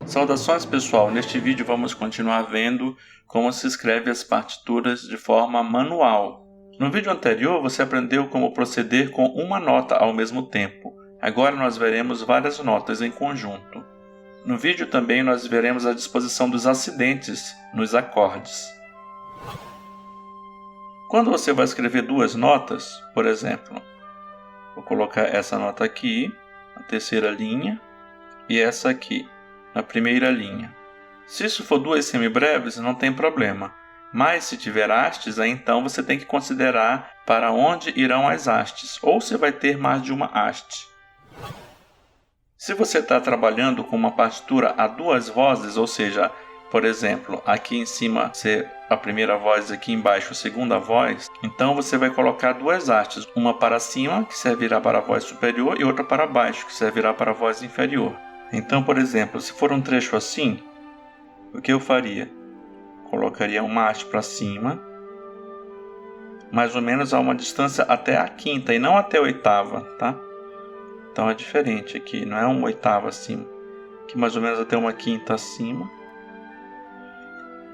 Saudações pessoal, neste vídeo vamos continuar vendo como se escreve as partituras de forma manual. No vídeo anterior você aprendeu como proceder com uma nota ao mesmo tempo. Agora nós veremos várias notas em conjunto. No vídeo também nós veremos a disposição dos acidentes nos acordes. Quando você vai escrever duas notas, por exemplo, vou colocar essa nota aqui, na terceira linha, e essa aqui, na primeira linha. Se isso for duas semibreves, não tem problema. Mas se tiver hastes, aí então você tem que considerar para onde irão as hastes, ou se vai ter mais de uma haste. Se você está trabalhando com uma partitura a duas vozes, ou seja, por exemplo, aqui em cima ser a primeira voz, aqui embaixo a segunda voz, então você vai colocar duas hastes, uma para cima, que servirá para a voz superior, e outra para baixo, que servirá para a voz inferior. Então, por exemplo, se for um trecho assim, o que eu faria? Colocaria uma haste para cima, mais ou menos a uma distância até a quinta e não até a oitava, tá? Então é diferente aqui, não é uma oitava acima, aqui mais ou menos até uma quinta acima.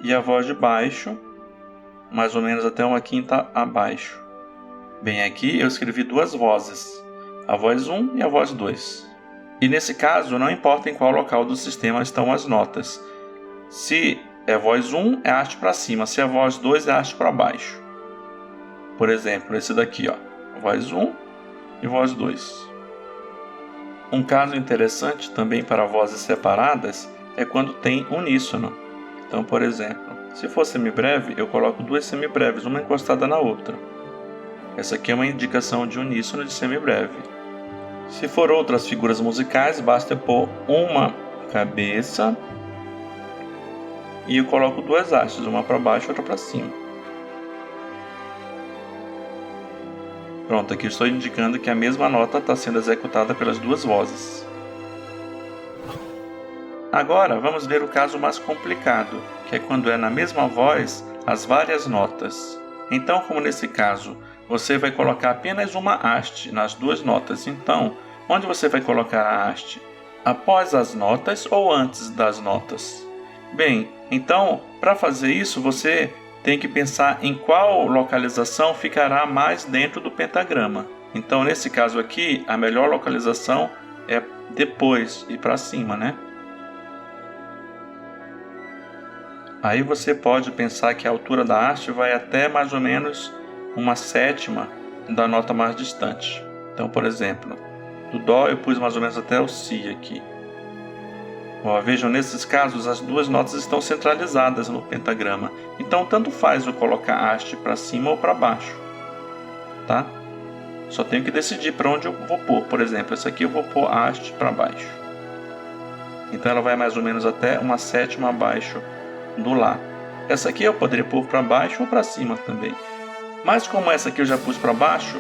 E a voz de baixo, mais ou menos até uma quinta abaixo. Bem, aqui eu escrevi duas vozes, a voz 1 e a voz 2. E nesse caso, não importa em qual local do sistema estão as notas. Se é voz 1, é haste para cima, se é voz 2, é haste para baixo. Por exemplo, esse daqui, ó, voz 1 e voz 2. Um caso interessante também para vozes separadas é quando tem uníssono. Então, por exemplo, se for semibreve, eu coloco duas semibreves, uma encostada na outra. Essa aqui é uma indicação de uníssono de semibreve. Se for outras figuras musicais, basta eu pôr uma cabeça e eu coloco duas hastes, uma para baixo e outra para cima. Pronto, aqui eu estou indicando que a mesma nota está sendo executada pelas duas vozes. Agora vamos ver o caso mais complicado, que é quando é na mesma voz as várias notas. Então, como nesse caso, você vai colocar apenas uma haste nas duas notas. Então, onde você vai colocar a haste? Após as notas ou antes das notas? Bem, então, para fazer isso, você tem que pensar em qual localização ficará mais dentro do pentagrama. Então, nesse caso aqui, a melhor localização é depois e para cima, né? Aí você pode pensar que a altura da haste vai até mais ou menos uma sétima da nota mais distante. Então, por exemplo, do Dó eu pus mais ou menos até o Si aqui. Ó, vejam, nesses casos as duas notas estão centralizadas no pentagrama. Então, tanto faz eu colocar a haste para cima ou para baixo, tá? Só tenho que decidir para onde eu vou pôr. Por exemplo, essa aqui eu vou pôr a haste para baixo. Então, ela vai mais ou menos até uma sétima abaixo do Lá. Essa aqui eu poderia pôr para baixo ou para cima também. Mas como essa aqui eu já pus para baixo,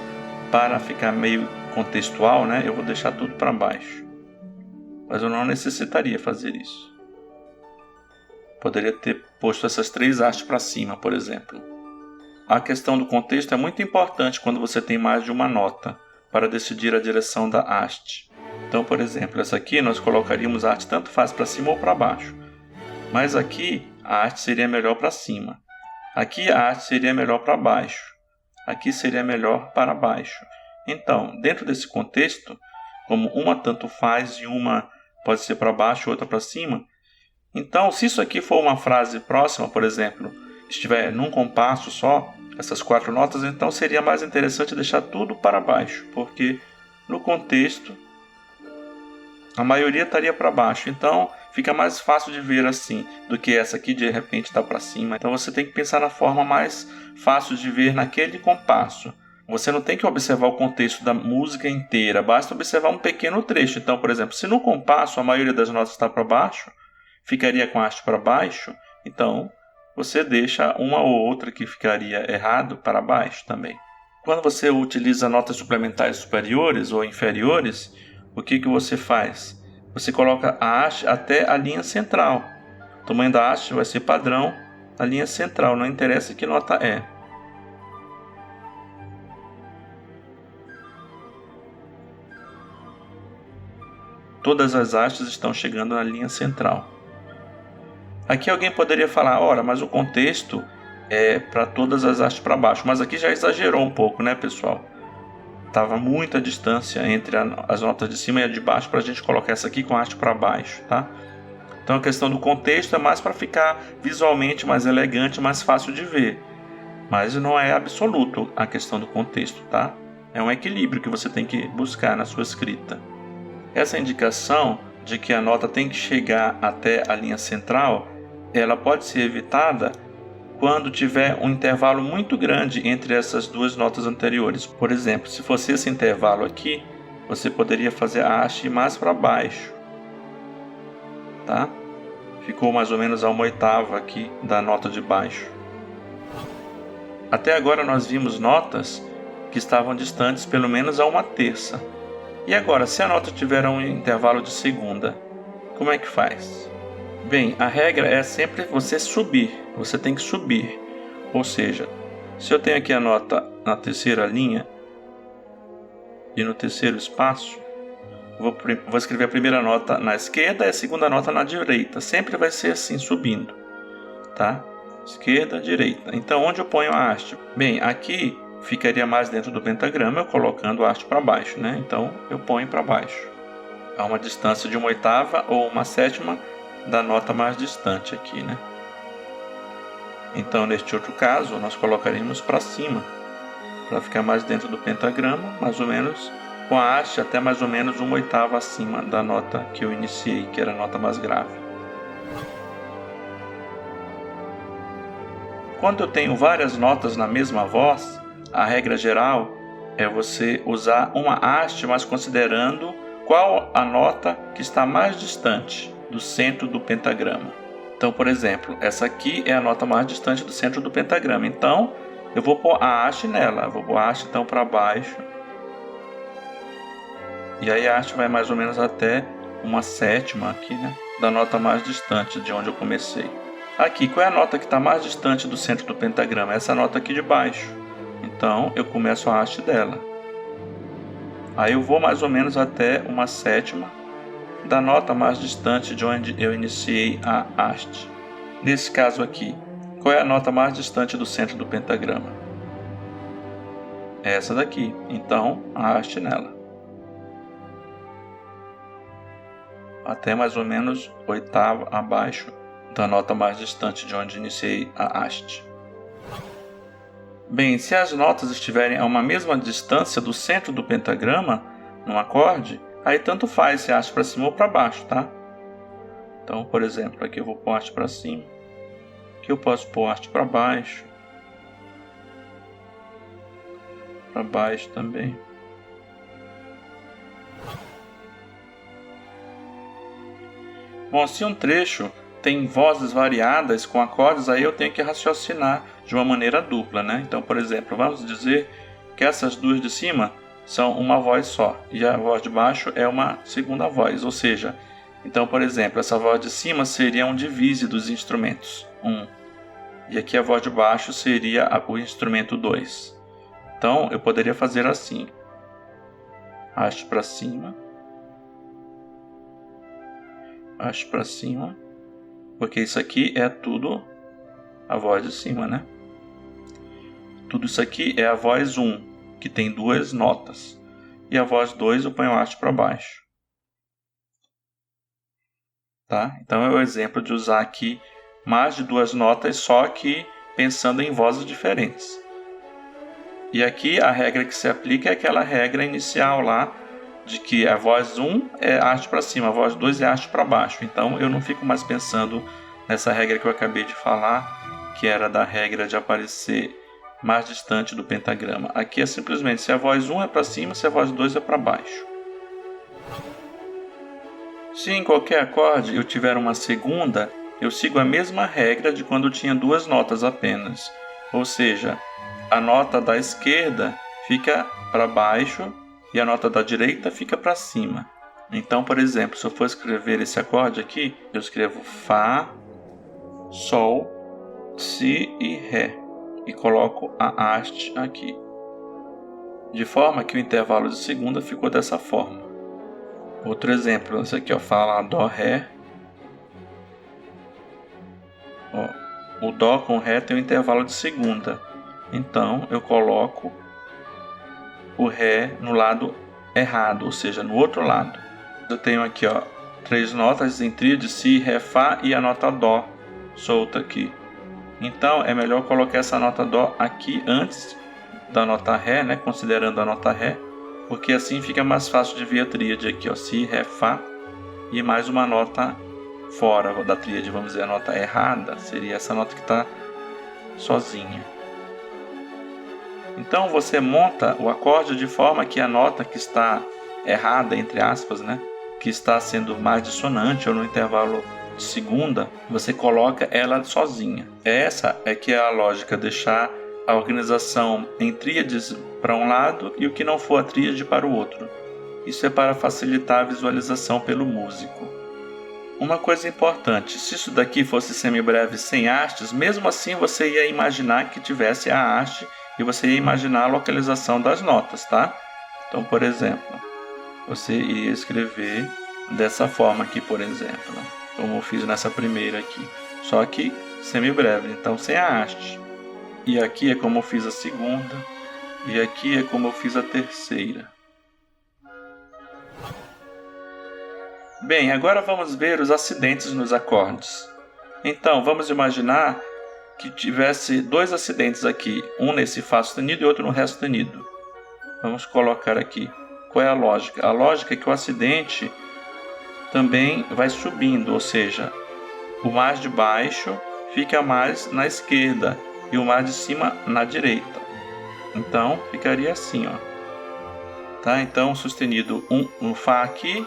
para ficar meio contextual, né, eu vou deixar tudo para baixo. Mas eu não necessitaria fazer isso. Poderia ter posto essas três hastes para cima, por exemplo. A questão do contexto é muito importante quando você tem mais de uma nota, para decidir a direção da haste. Então, por exemplo, essa aqui nós colocaríamos a haste tanto faz para cima ou para baixo. Mas aqui a haste seria melhor para cima. Aqui a haste seria melhor para baixo. Aqui seria melhor para baixo. Então, dentro desse contexto, como uma tanto faz e uma pode ser para baixo e outra para cima, então se isso aqui for uma frase próxima, por exemplo, estiver num compasso só, essas quatro notas, então seria mais interessante deixar tudo para baixo, porque no contexto a maioria estaria para baixo. Então fica mais fácil de ver assim, do que essa aqui de repente está para cima. Então você tem que pensar na forma mais fácil de ver naquele compasso. Você não tem que observar o contexto da música inteira, basta observar um pequeno trecho. Então, por exemplo, se no compasso a maioria das notas está para baixo, ficaria com a haste para baixo, então você deixa uma ou outra que ficaria errado para baixo também. Quando você utiliza notas suplementares superiores ou inferiores, o que você faz? Você coloca a haste até a linha central. O tamanho da haste vai ser padrão na linha central, não interessa que nota é. Todas as hastes estão chegando na linha central. Aqui alguém poderia falar, ora, mas o contexto é para todas as hastes para baixo. Mas aqui já exagerou um pouco, né, pessoal? Tava muita distância entre as notas de cima e a de baixo para a gente colocar essa aqui com a haste para baixo, tá? Então a questão do contexto é mais para ficar visualmente mais elegante, mais fácil de ver. Mas não é absoluto a questão do contexto, tá? É um equilíbrio que você tem que buscar na sua escrita. Essa indicação de que a nota tem que chegar até a linha central, ela pode ser evitada quando tiver um intervalo muito grande entre essas duas notas anteriores. Por exemplo, se fosse esse intervalo aqui, você poderia fazer a haste mais para baixo, tá? Ficou mais ou menos a 1/8 aqui da nota de baixo. Até agora nós vimos notas que estavam distantes pelo menos a 1/3. E agora, se a nota tiver um intervalo de segunda, como é que faz? Bem, a regra é sempre você subir, você tem que subir. Ou seja, se eu tenho aqui a nota na terceira linha e no terceiro espaço, vou escrever a primeira nota na esquerda e a segunda nota na direita. Sempre vai ser assim, subindo, tá? Esquerda, direita. Então, onde eu ponho a haste? Bem, aqui ficaria mais dentro do pentagrama, eu colocando a haste para baixo, né? Então, eu ponho para baixo. A uma distância de 1/8 ou 1/7 da nota mais distante aqui, né? Então, neste outro caso, nós colocaríamos para cima, para ficar mais dentro do pentagrama, mais ou menos, com a haste até mais ou menos 1/8 acima da nota que eu iniciei, que era a nota mais grave. Quando eu tenho várias notas na mesma voz, a regra geral é você usar uma haste, mas considerando qual a nota que está mais distante do centro do pentagrama. Então, por exemplo, essa aqui é a nota mais distante do centro do pentagrama. Então, eu vou pôr a haste nela. Eu vou pôr a haste então para baixo. E aí a haste vai mais ou menos até 1/7 aqui, né, da nota mais distante de onde eu comecei. Aqui, qual é a nota que está mais distante do centro do pentagrama? Essa nota aqui de baixo. Então, eu começo a haste dela. Aí eu vou mais ou menos até 1/7 da nota mais distante de onde eu iniciei a haste. Nesse caso aqui, qual é a nota mais distante do centro do pentagrama? É essa daqui. Então, a haste nela. Até mais ou menos 1/8 abaixo da nota mais distante de onde iniciei a haste. Bem, se as notas estiverem a uma mesma distância do centro do pentagrama, num acorde, aí tanto faz se haste para cima ou para baixo, tá? Então, por exemplo, aqui eu vou pôr haste para cima, aqui eu posso pôr haste para baixo também. Bom, se um trecho tem vozes variadas com acordes, aí eu tenho que raciocinar de uma maneira dupla, né? Então, por exemplo, vamos dizer que essas duas de cima são uma voz só e a voz de baixo é uma segunda voz, ou seja, então, por exemplo, essa voz de cima seria um divise dos instrumentos 1 e aqui a voz de baixo seria o instrumento 2. Então, eu poderia fazer assim: haste para cima, haste para cima, porque isso aqui é tudo a voz de cima, né? Tudo isso aqui é a voz 1, que tem duas notas. E a voz 2 eu ponho a haste para baixo. Tá? Então é o exemplo de usar aqui mais de duas notas, só que pensando em vozes diferentes. E aqui a regra que se aplica é aquela regra inicial lá, de que a voz 1 é haste para cima, a voz 2 é haste para baixo. Então eu não fico mais pensando nessa regra que eu acabei de falar, que era da regra de aparecer mais distante do pentagrama. Aqui é simplesmente se a voz 1 é para cima, se a voz 2 é para baixo. Se em qualquer acorde eu tiver uma segunda, eu sigo a mesma regra de quando eu tinha duas notas apenas. Ou seja, a nota da esquerda fica para baixo e a nota da direita fica para cima. Então, por exemplo, se eu for escrever esse acorde aqui, eu escrevo Fá, Sol, Si e Ré e coloco a haste aqui. De forma que o intervalo de segunda ficou dessa forma. Outro exemplo, esse aqui, Fá, Lá, Dó, Ré. Ó, o Dó com o Ré tem um intervalo de segunda. Então, eu coloco o Ré no lado errado, ou seja, no outro lado. Eu tenho aqui, ó, 3 notas em tríade, Si, Ré, Fá e a nota Dó solta aqui. Então, é melhor colocar essa nota Dó aqui antes da nota Ré, né, considerando a nota Ré, porque assim fica mais fácil de ver a tríade aqui, ó, Si, Ré, Fá e mais uma nota fora da tríade, vamos dizer, a nota errada seria essa nota que está sozinha. Então você monta o acorde de forma que a nota que está errada, entre aspas, né, que está sendo mais dissonante ou no intervalo de segunda, você coloca ela sozinha. Essa é que é a lógica, deixar a organização em tríades para um lado e o que não for a tríade para o outro. Isso é para facilitar a visualização pelo músico. Uma coisa importante, se isso daqui fosse semibreve sem hastes, mesmo assim você ia imaginar que tivesse a haste e você ia imaginar a localização das notas, tá? Então, por exemplo, você iria escrever dessa forma aqui, por exemplo, né? Como eu fiz nessa primeira aqui, só que semibreve, então sem a haste. E aqui é como eu fiz a segunda, e aqui é como eu fiz a terceira. Bem, agora vamos ver os acidentes nos acordes. Então, vamos imaginar que tivesse 2 acidentes aqui, um nesse Fá sustenido e outro no Ré sustenido. Vamos colocar aqui. Qual é a lógica? A lógica é que o acidente também vai subindo, ou seja, o mais de baixo fica mais na esquerda e o mais de cima na direita. Então, ficaria assim, ó. Tá? Então, sustenido no Fá aqui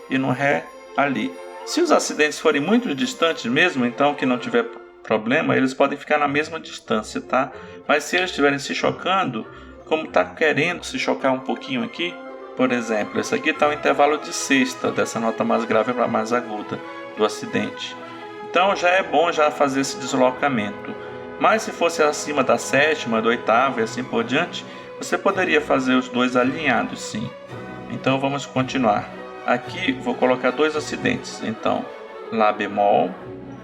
e no Ré ali. Se os acidentes forem muito distantes mesmo, então que não tiver problema, eles podem ficar na mesma distância, tá? Mas se eles estiverem se chocando, como está querendo se chocar um pouquinho aqui, por exemplo, esse aqui está o intervalo de sexta, dessa nota mais grave para mais aguda do acidente. Então já é bom já fazer esse deslocamento. Mas se fosse acima da sétima, da oitava e assim por diante, você poderia fazer os dois alinhados, sim. Então vamos continuar. Aqui vou colocar 2 acidentes, então Lá bemol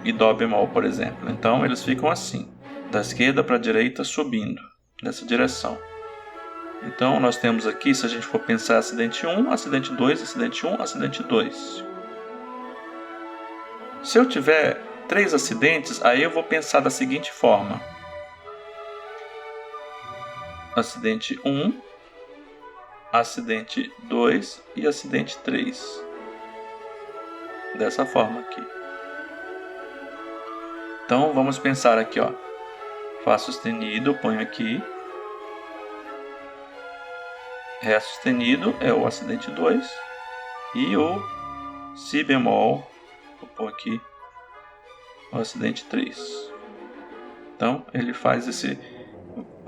e Dó bemol, por exemplo. Então eles ficam assim, da esquerda para a direita subindo, nessa direção. Então nós temos aqui, se a gente for pensar acidente 1, acidente 2, acidente 1, acidente 2. Se eu tiver 3 acidentes, aí eu vou pensar da seguinte forma. Acidente 1, acidente 2 e acidente 3. Dessa forma aqui. Então vamos pensar aqui, ó. Fá sustenido, eu ponho aqui. Ré sustenido é o acidente 2. E o Si bemol, vou pôr aqui, o acidente 3. Então ele faz esse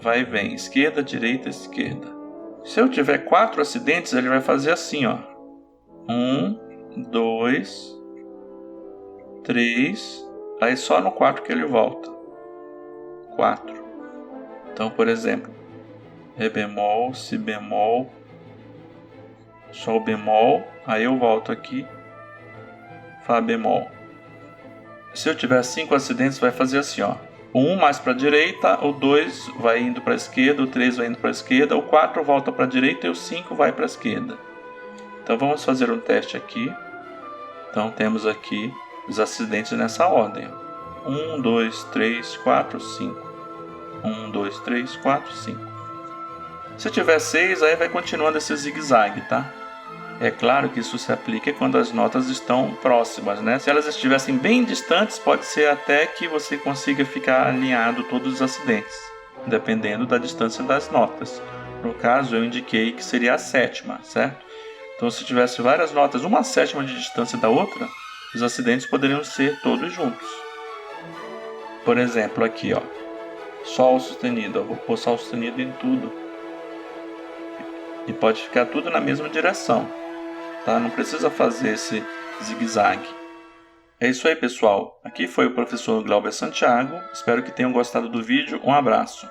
vai e vem, esquerda, direita, esquerda. Se eu tiver 4 acidentes, ele vai fazer assim, ó. 1, 2, 3, aí só no 4 que ele volta. 4. Então, por exemplo, Ré bemol, Si bemol, Sol bemol, aí eu volto aqui, Fá bemol. Se eu tiver 5 acidentes, vai fazer assim, ó. O 1 mais para a direita, o 2 vai indo para a esquerda, o 3 vai indo para a esquerda, o 4 volta para a direita e o 5 vai para a esquerda. Então vamos fazer um teste aqui. Então temos aqui os acidentes nessa ordem. 1, 2, 3, 4, 5. 1, 2, 3, 4, 5. Se tiver 6, aí vai continuando esse zigue-zague, tá? É claro que isso se aplica quando as notas estão próximas, né? Se elas estivessem bem distantes, pode ser até que você consiga ficar alinhado todos os acidentes, dependendo da distância das notas. No caso, eu indiquei que seria a sétima, certo? Então, se tivesse várias notas, uma sétima de distância da outra, os acidentes poderiam ser todos juntos. Por exemplo, aqui, ó, Sol sustenido. Eu vou pôr Sol sustenido em tudo. E pode ficar tudo na mesma direção. Tá? Não precisa fazer esse zigue-zague. É isso aí, pessoal. Aqui foi o professor Glauber Santiago. Espero que tenham gostado do vídeo. Um abraço.